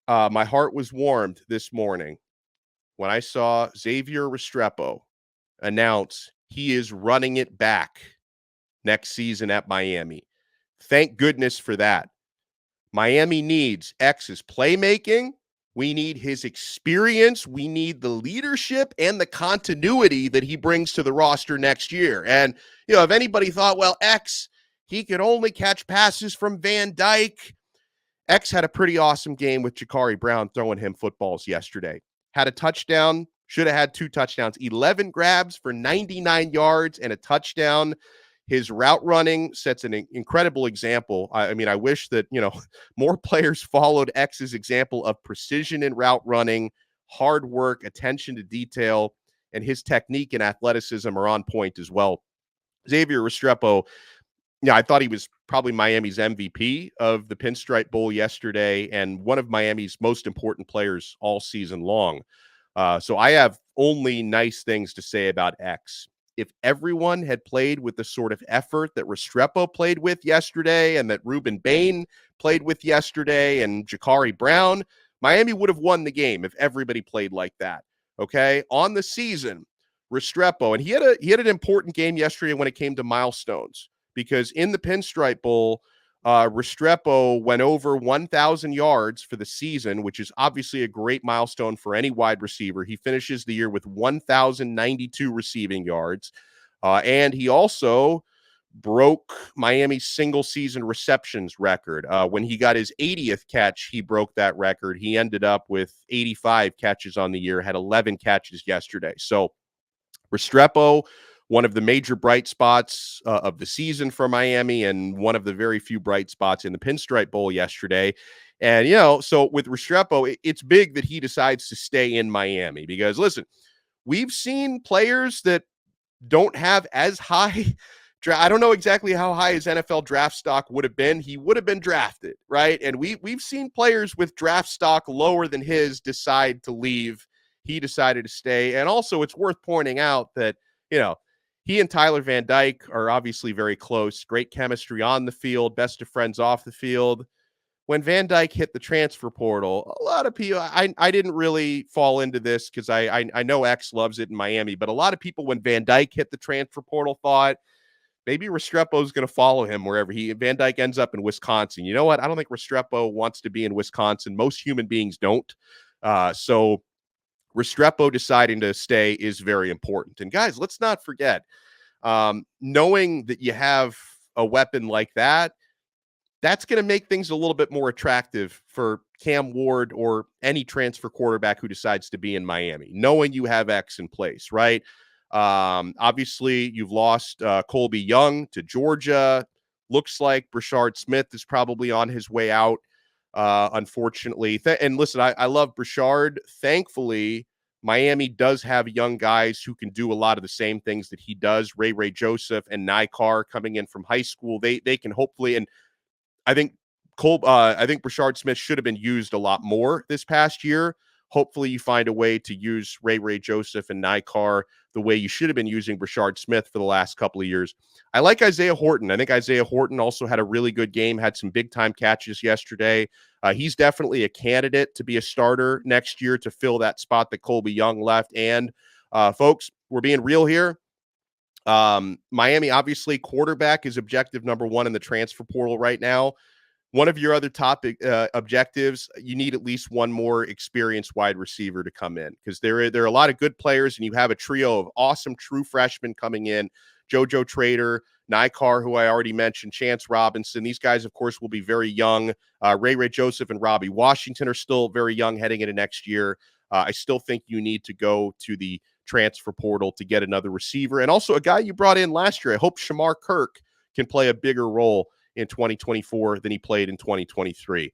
My heart was warmed this morning when I saw Xavier Restrepo announce he is running it back next season at Miami. Thank goodness for that. Miami needs X's playmaking. We need his experience. We need the leadership and the continuity that he brings to the roster next year. And, if anybody thought, well, X, he could only catch passes from Van Dyke. X had a pretty awesome game with Ja'Carri Brown throwing him footballs yesterday. Had a touchdown, should have had 2 touchdowns, 11 grabs for 99 yards and a touchdown. His route running sets an incredible example. I mean, I wish that, more players followed X's example of precision in route running, hard work, attention to detail, and his technique and athleticism are on point as well. Xavier Restrepo, I thought he was probably Miami's MVP of the Pinstripe Bowl yesterday and one of Miami's most important players all season long. So I have only nice things to say about X. If everyone had played with the sort of effort that Restrepo played with yesterday and that Ruben Bain played with yesterday and Ja'Carri Brown, Miami would have won the game if everybody played like that. Okay? On the season, Restrepo, and he had an important game yesterday when it came to milestones, because in the Pinstripe Bowl, Restrepo went over 1,000 yards for the season, which is obviously a great milestone for any wide receiver. He finishes the year with 1,092 receiving yards, and he also broke Miami's single-season receptions record. When he got his 80th catch, he broke that record. He ended up with 85 catches on the year, had 11 catches yesterday. So Restrepo, one of the major bright spots of the season for Miami and one of the very few bright spots in the Pinstripe Bowl yesterday. And, so with Restrepo, it's big that he decides to stay in Miami because, listen, we've seen players that don't have as high I don't know exactly how high his NFL draft stock would have been. He would have been drafted, right? And we've seen players with draft stock lower than his decide to leave. He decided to stay. And also, it's worth pointing out that, he and Tyler Van Dyke are obviously very close, great chemistry on the field, best of friends off the field. When Van Dyke hit the transfer portal, a lot of people, I didn't really fall into this because I know X loves it in Miami, but a lot of people, when Van Dyke hit the transfer portal, thought maybe Restrepo is going to follow him wherever Van Dyke ends up in Wisconsin. You know what? I don't think Restrepo wants to be in Wisconsin. Most human beings don't. So Restrepo deciding to stay is very important. And guys, let's not forget, knowing that you have a weapon like that, that's going to make things a little bit more attractive for Cam Ward or any transfer quarterback who decides to be in Miami, knowing you have X in place, right? Obviously, you've lost Colby Young to Georgia. Looks like Brashard Smith is probably on his way out, unfortunately. And listen, I love Brashard. Thankfully, Miami does have young guys who can do a lot of the same things that he does. Ray Joseph and Nikar coming in from high school. They can hopefully, and I think Brashard Smith should have been used a lot more this past year. Hopefully you find a way to use Ray Joseph and Nikar the way you should have been using Brashard Smith for the last couple of years. I like Isaiah Horton. I think Isaiah Horton also had a really good game, had some big-time catches yesterday. He's definitely a candidate to be a starter next year to fill that spot that Colby Young left. And, folks, we're being real here. Miami, obviously, quarterback is objective number 1 in the transfer portal right now. One of your other top objectives, you need at least one more experienced wide receiver to come in because there are a lot of good players, and you have a trio of awesome true freshmen coming in. JoJo Trader, Nikar, who I already mentioned, Chance Robinson. These guys, of course, will be very young. Ray Joseph and Robbie Washington are still very young heading into next year. I still think you need to go to the transfer portal to get another receiver. And also a guy you brought in last year. I hope Shamar Kirk can play a bigger role in 2024 than he played in 2023.